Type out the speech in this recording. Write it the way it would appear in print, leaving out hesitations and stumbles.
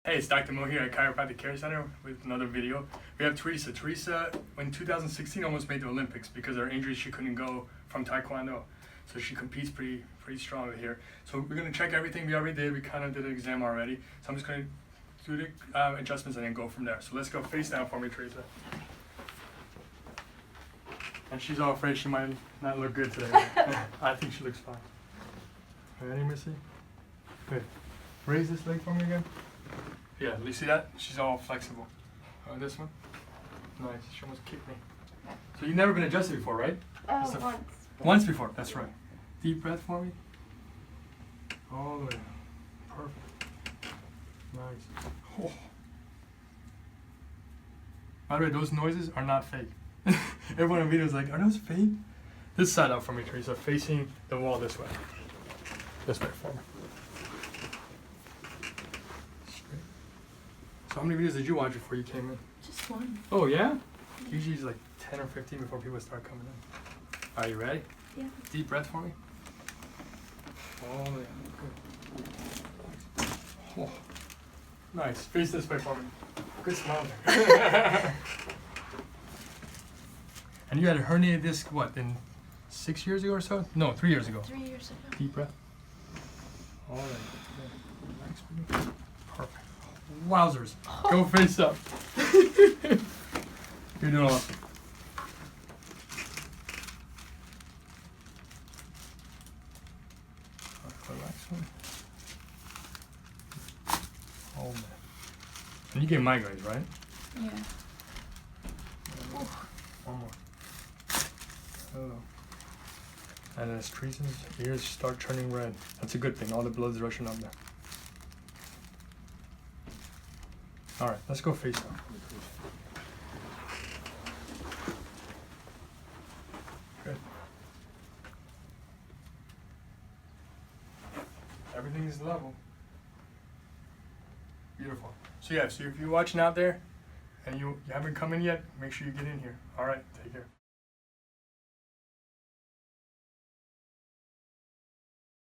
Hey, it's Dr. Mo here at Chiropractic Care Center with another video. We have Teresa. Teresa, in 2016, almost made the Olympics because of her injuries. She couldn't go from Taekwondo. So she competes pretty strongly here. So we're going to check everything we already did. We kind of did an exam already. So I'm just going to do the adjustments and then go from there. So let's go face down for me, Teresa. And she's all afraid she might not look good today. I think she looks fine. Ready, Missy? Good. Raise this leg for me again. Yeah, you see that? She's all flexible. This one? Nice. She almost kicked me. So you've never been adjusted before, right? Once. Once before, that's right. Deep breath for me. All the way down. Perfect. Nice. Oh. By the way, those noises are not fake. Everyone in the video is like, are those fake? This side up for me, Teresa. Facing the wall this way. This way for me. Straight. So how many videos did you watch before you came in? Just one. Oh, yeah? Usually it's like 10 or 15 before people start coming in. Are you ready? Yeah. Deep breath for me. All the way. Good. Oh. Nice. Face this way for me. Good smile there. And you had a herniated disc, what, in 6 years ago or so? No, 3 years ago. 3 years ago. Deep breath. All right. Relax for me. Perfect. Wowzers. Go face up. You're doing awesome. Relax for me. Oh, man. And you get migraines, right? Yeah. One more. Oh. And as Teresa's ears start turning red, that's a good thing. All the blood's rushing up there. All right, let's go face down. Good. Everything is level. Beautiful. So yeah, so if you're watching out there and you haven't come in yet, make sure you get in here. All right, take care.